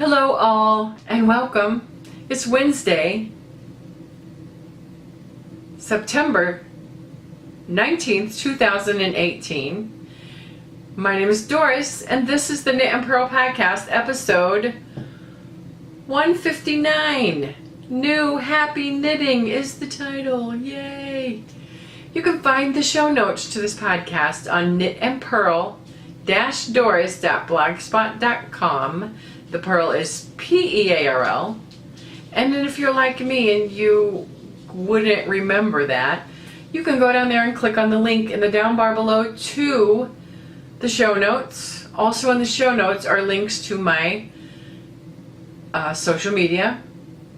Hello all and welcome. It's Wednesday, September 19th, 2018. My name is Doris and this is the Knit and Purl Podcast, episode 159. New Happy Knitting is the title. Yay! You can find the show notes to this podcast on knitandpurl-doris.blogspot.com. The Purl is P-E-A-R-L. And then if you're like me and you wouldn't remember that, you can go down there and click on the link in the down bar below to the show notes. Also in the show notes are links to my social media.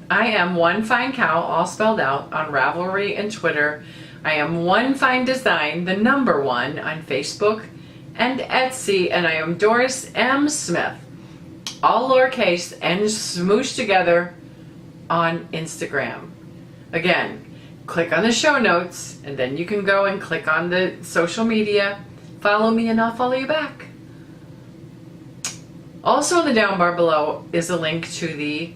I am One Fine Cow, all spelled out, on Ravelry and Twitter. I am One Fine Design, the number one, on Facebook and Etsy. And I am Doris M. Smith, all lowercase and smooshed together, on Instagram. Again, click on the show notes and then you can go and click on the social media. Follow me and I'll follow you back. Also in the down bar below is a link to the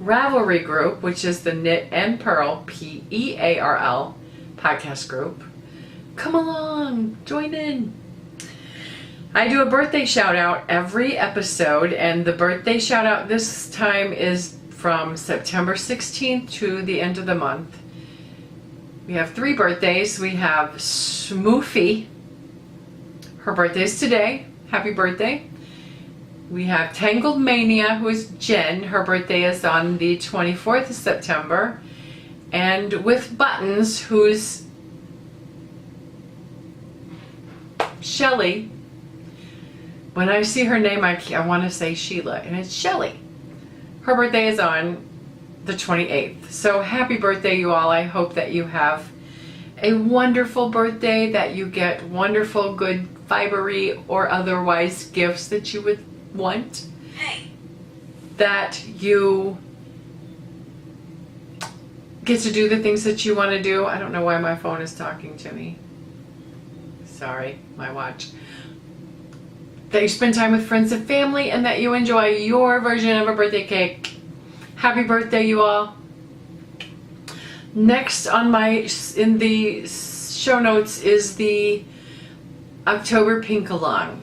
Ravelry group, which is the Knit and Purl, P-E-A-R-L, podcast group. Come along, join in. I do a birthday shout out every episode, and the birthday shout out this time is from September 16th to the end of the month. We have 3 birthdays. We have Smoofy. Her birthday's today. Happy birthday. We have Tangled Mania, who is Jen. Her birthday is on the 24th of September. And With Buttons, who's Shelly. When I see her name, I want to say Sheila, and it's Shelly. Her birthday is on the 28th. So happy birthday, you all. I hope that you have a wonderful birthday, that you get wonderful, good, fibery, or otherwise gifts that you would want. That you get to do the things that you want to do. I don't know why my phone is talking to me. Sorry, my watch. That you spend time with friends and family, and that you enjoy your version of a birthday cake. Happy birthday, you all. Next in the show notes is the October Pink Along.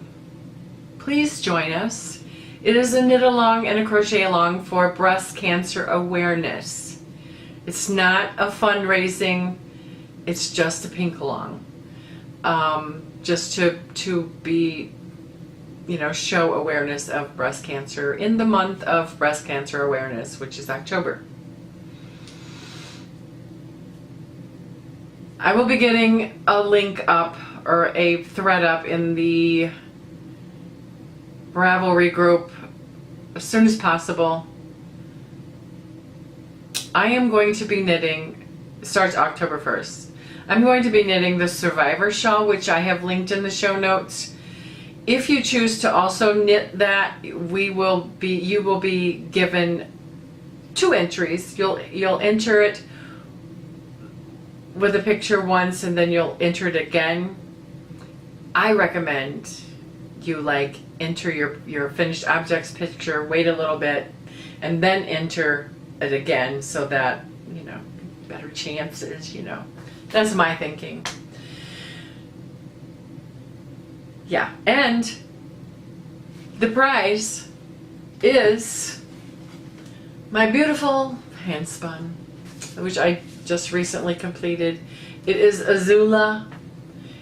Please join us. It is a knit along and a crochet along for breast cancer awareness. It's not a fundraising, it's just a pink along. Just to be, show awareness of breast cancer in the month of breast cancer awareness, which is October. I will be getting a link up or a thread up in the Ravelry group as soon as possible. I am going to be knitting, starts October 1st. I'm going to be knitting the Survivor shawl, which I have linked in the show notes. If you choose to also knit that, you will be given 2 entries. You'll enter it with a picture once and then you'll enter it again. I recommend you enter your finished objects picture, wait a little bit, and then enter it again so that, better chances, That's my thinking. Yeah, and the prize is my beautiful handspun, which I just recently completed. It is Azula.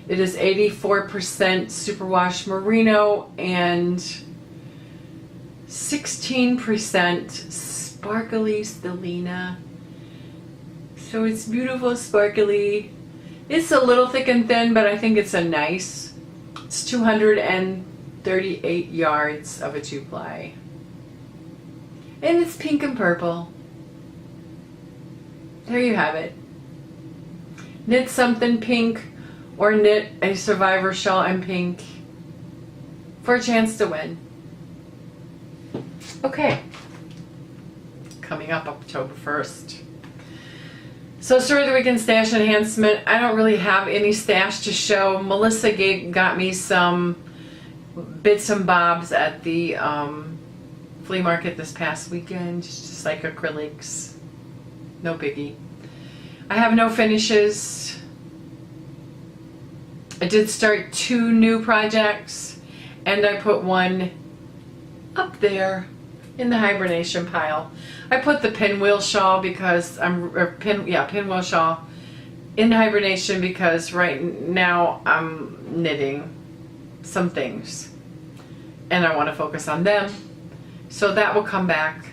It is 84% superwash merino and 16% sparkly stellina. So it's beautiful, sparkly. It's a little thick and thin, but I think it's a nice. It's 238 yards of a 2-ply. And it's pink and purple. There you have it. Knit something pink or knit a Survivor shawl in pink for a chance to win. Okay. Coming up October 1st. So story of the weekend stash enhancement. I don't really have any stash to show. Melissa got me some bits and bobs at the flea market this past weekend, just like acrylics. No biggie. I have no finishes. I did start 2 new projects, and I put one up there in the hibernation pile. I put the pinwheel shawl because pinwheel shawl in hibernation because right now I'm knitting some things and I want to focus on them. So that will come back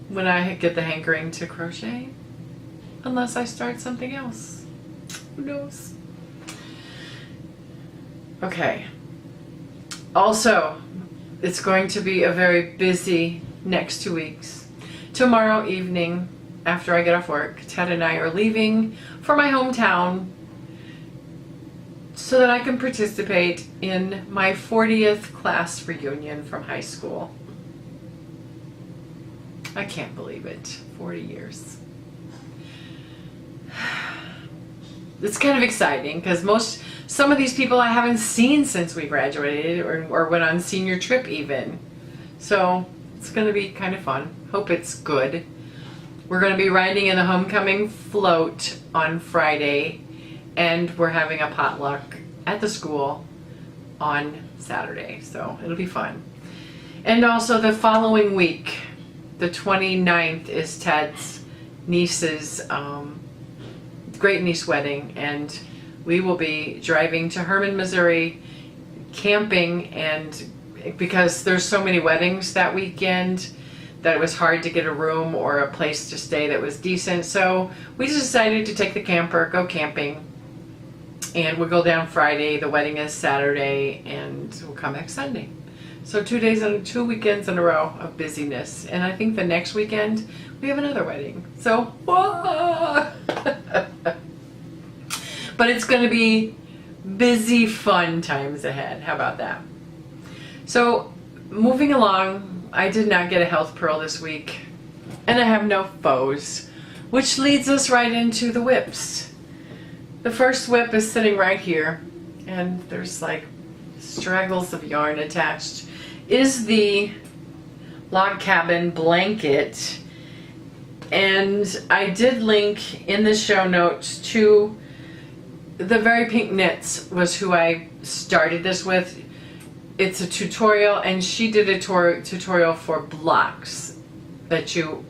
when I get the hankering to crochet, unless I start something else. Who knows? Okay. Also, it's going to be a very busy next 2 weeks. Tomorrow evening, after I get off work, Ted and I are leaving for my hometown so that I can participate in my 40th class reunion from high school. I can't believe it. 40 years. It's kind of exciting because some of these people I haven't seen since we graduated or went on senior trip even. So it's going to be kind of fun. Hope it's good. We're going to be riding in a homecoming float on Friday, and we're having a potluck at the school on Saturday. So it'll be fun. And also the following week, the 29th, is Ted's niece's great niece wedding, and we will be driving to Herman, Missouri, camping, and because there's so many weddings that weekend that it was hard to get a room or a place to stay that was decent, so we just decided to take the camper, go camping, and we'll go down Friday. The wedding is Saturday, and we'll come back Sunday. So 2 weekends in a row of busyness, and I think the next weekend we have another wedding. So, whoa! But it's going to be busy, fun times ahead. How about that? So, moving along, I did not get a health pearl this week, and I have no foes, which leads us right into the whips. The first whip is sitting right here, and there's like straggles of yarn attached. Is the log cabin blanket, and I did link in the show notes to the Very Pink Knits was who I started this with. It's a tutorial, and she did a tutorial for blocks that you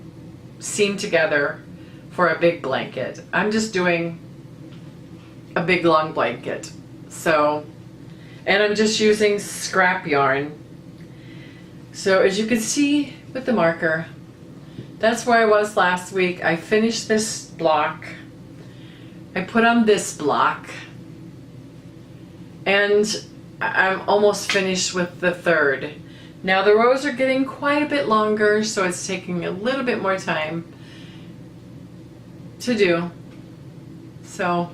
seam together for a big blanket. I'm just doing a big long blanket. So, and I'm just using scrap yarn. So as you can see with the marker, that's where I was last week. I finished this block. I put on this block, and I'm almost finished with the third. Now the rows are getting quite a bit longer, so it's taking a little bit more time to do. So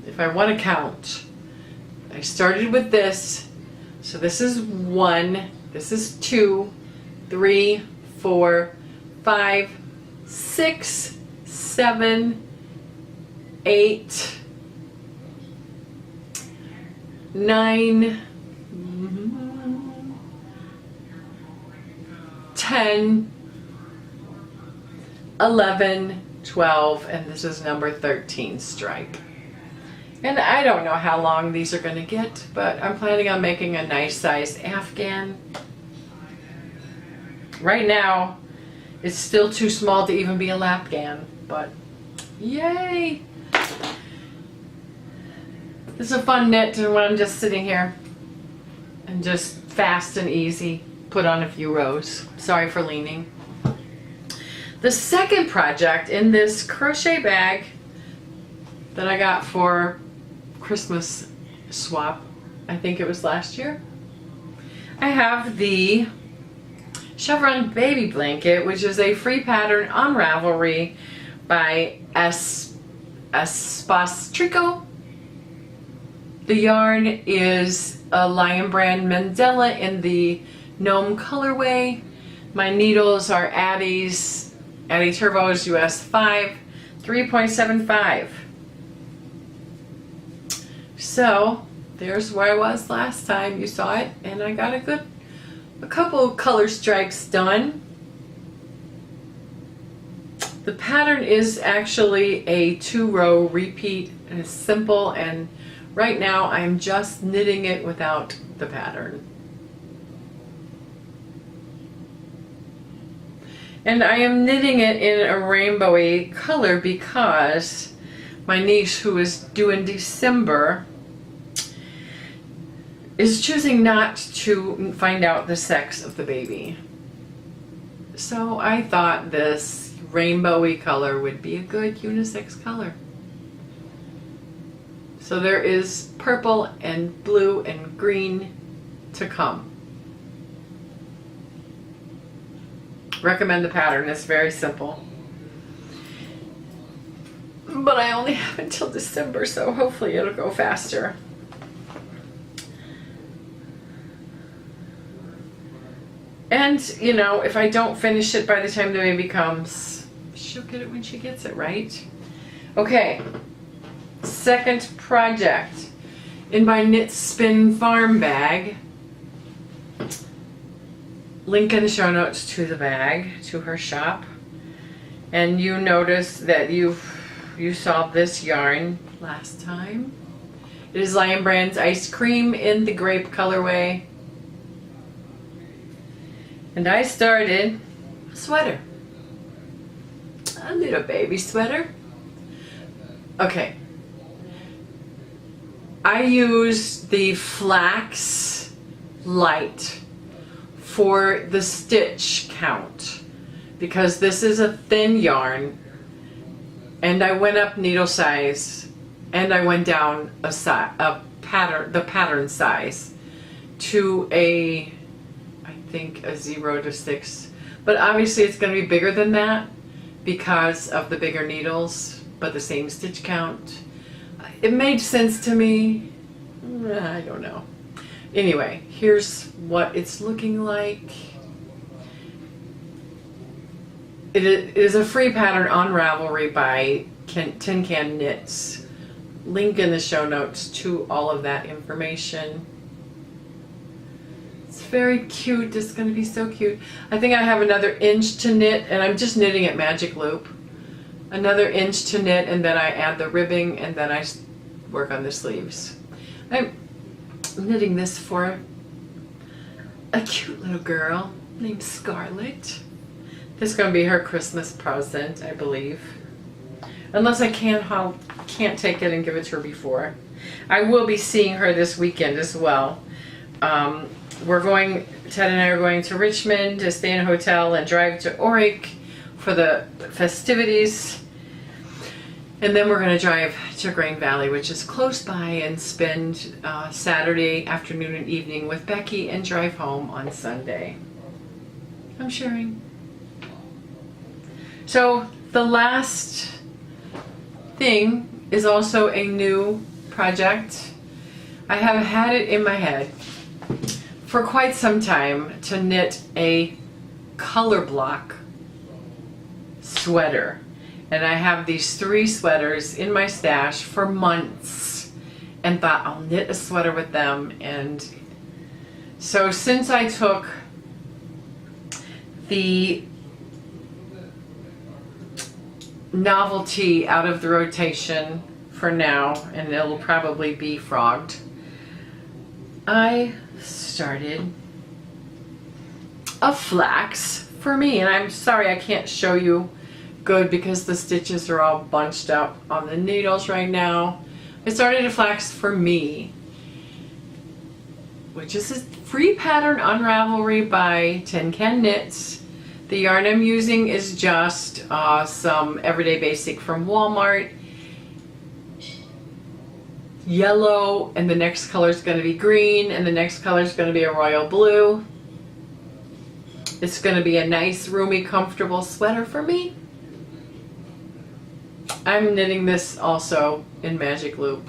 if I want to count, I started with this. So this is 1, this is 2, 3, 4, 5, 6, 7, 8, 9, 10, 11, 12, and this is number 13 stripe. And I don't know how long these are going to get, but I'm planning on making a nice size afghan. Right now, it's still too small to even be a lapghan, but yay! This is a fun knit when I'm just sitting here and just fast and easy. Put on a few rows. Sorry for leaning. The second project in this crochet bag that I got for Christmas swap, I think it was last year, I have the Chevron Baby Blanket, which is a free pattern on Ravelry by Espastrico. The yarn is a Lion Brand Mandela in the Gnome colorway. My needles are Addie's Turbos US 5, 3.75. So there's where I was last time you saw it, and I got a couple of color stripes done. The pattern is actually a 2-row repeat, and it's simple, and right now I'm just knitting it without the pattern. And I am knitting it in a rainbowy color because my niece, who is due in December, is choosing not to find out the sex of the baby. So I thought this rainbowy color would be a good unisex color. So there is purple and blue and green to come. Recommend the pattern, it's very simple. But I only have until December, so hopefully it'll go faster. And, you know, if I don't finish it by the time the baby comes, she'll get it when she gets it, right? Okay, second project. In my Knit Spin Farm bag, link in the show notes to the bag, to her shop. And you notice that you saw this yarn last time. It is Lion Brand's Ice Cream in the grape colorway. And I started a sweater. A little baby sweater. Okay. I use the flax light for the stitch count because this is a thin yarn, and I went up needle size and I went down the pattern size to I think a 0 to 6, but obviously it's going to be bigger than that because of the bigger needles, but the same stitch count. It made sense to me. I don't know. Anyway, here's what it's looking like. It is a free pattern on Ravelry by Tin Can Knits. Link in the show notes to all of that information. It's very cute. It's going to be so cute. I think I have another inch to knit, and I'm just knitting at magic loop. Another inch to knit, and then I add the ribbing, and then I work on the sleeves. I'm knitting this for a cute little girl named Scarlett. This is going to be her Christmas present, I believe. Unless I can't take it and give it to her before. I will be seeing her this weekend as well. Ted and I are going to Richmond to stay in a hotel and drive to Aurich for the festivities. And then we're going to drive to Grain Valley, which is close by, and spend Saturday afternoon and evening with Becky and drive home on Sunday. I'm sharing. So the last thing is also a new project. I have had it in my head for quite some time to knit a color block sweater. And I have these 3 sweaters in my stash for months and thought I'll knit a sweater with them. And so since I took the novelty out of the rotation for now, and it'll probably be frogged, I started a flax for me. And I'm sorry I can't show you good because the stitches are all bunched up on the needles right now. I started a flax for me, which is a free pattern on Ravelry by Tin Can Knits. The yarn I'm using is just some Everyday Basic from Walmart. Yellow, and the next color is going to be green, and the next color is going to be a royal blue. It's going to be a nice, roomy, comfortable sweater for me. I'm knitting this also in magic loop,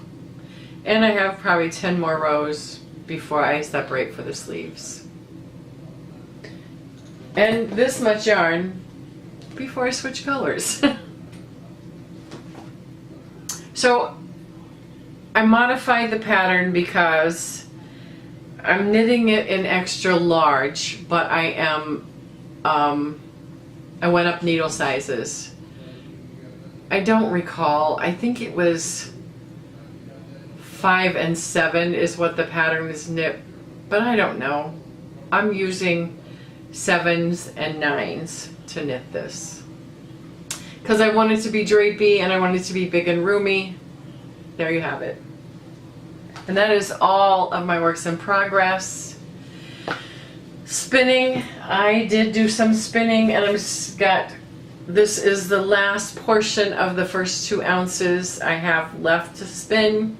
and I have probably 10 more rows before I separate for the sleeves, and this much yarn before I switch colors. So I modified the pattern because I'm knitting it in extra large, but I went up needle sizes. I don't recall. I think it was 5 and 7 is what the pattern is knit, but I don't know. I'm using 7s and 9s to knit this because I want it to be drapey and I want it to be big and roomy. There you have it. And that is all of my works in progress. Spinning, I did do some spinning, and this is the last portion of the first 2 ounces I have left to spin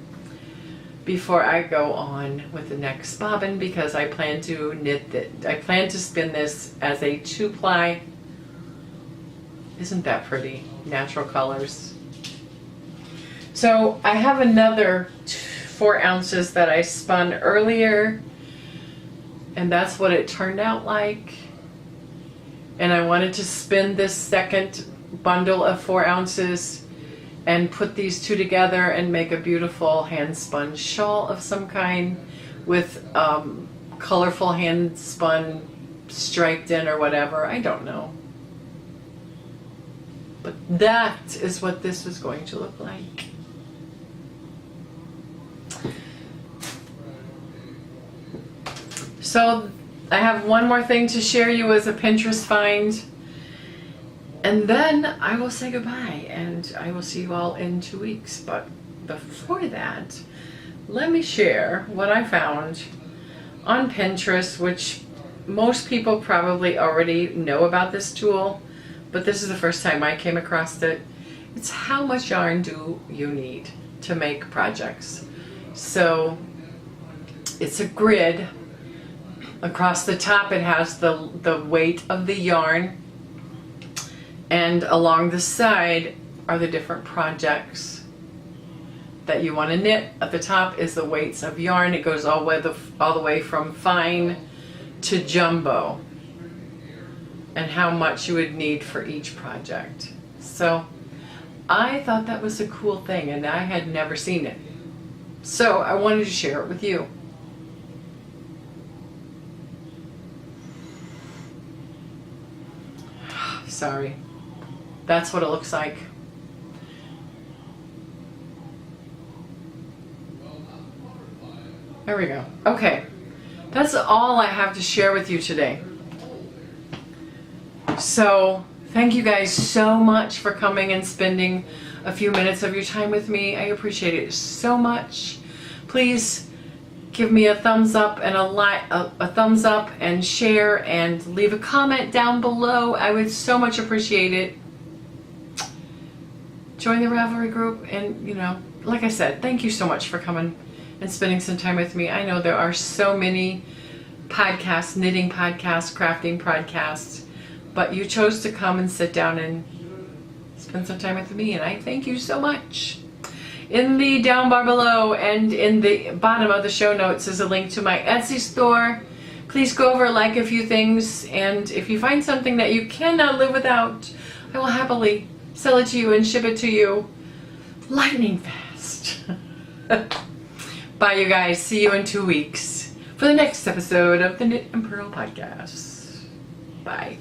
before I go on with the next bobbin, because I plan to spin this as a 2-ply. Isn't that pretty? Natural colors. So I have another 4 ounces that I spun earlier, and that's what it turned out like. And I wanted to spin this second bundle of 4 ounces and put these 2 together and make a beautiful hand spun shawl of some kind with colorful hand spun striped in or whatever. I don't know. But that is what this was going to look like. So I have one more thing to share you as a Pinterest find, and then I will say goodbye and I will see you all in 2 weeks. But before that, let me share what I found on Pinterest, which most people probably already know about this tool, but this is the first time I came across it. It's how much yarn do you need to make projects. So it's a grid. Across the top it has the weight of the yarn, and along the side are the different projects that you want to knit. At the top is the weights of yarn. It goes all the way from fine to jumbo, and how much you would need for each project. So I thought that was a cool thing, and I had never seen it. So I wanted to share it with you. Sorry. That's what it looks like. There we go. Okay. That's all I have to share with you today. So, thank you guys so much for coming and spending a few minutes of your time with me. I appreciate it so much. Please give me a thumbs up and a thumbs up and share and leave a comment down below. I would so much appreciate it. Join the Ravelry group, and like I said, thank you so much for coming and spending some time with me. I know there are so many podcasts, knitting podcasts, crafting podcasts, but you chose to come and sit down and spend some time with me, and I thank you so much. In the down bar below and in the bottom of the show notes is a link to my Etsy store. Please go over, like a few things, and if you find something that you cannot live without, I will happily sell it to you and ship it to you lightning fast. Bye, you guys. See you in 2 weeks for the next episode of the Knit and Purl podcast. Bye.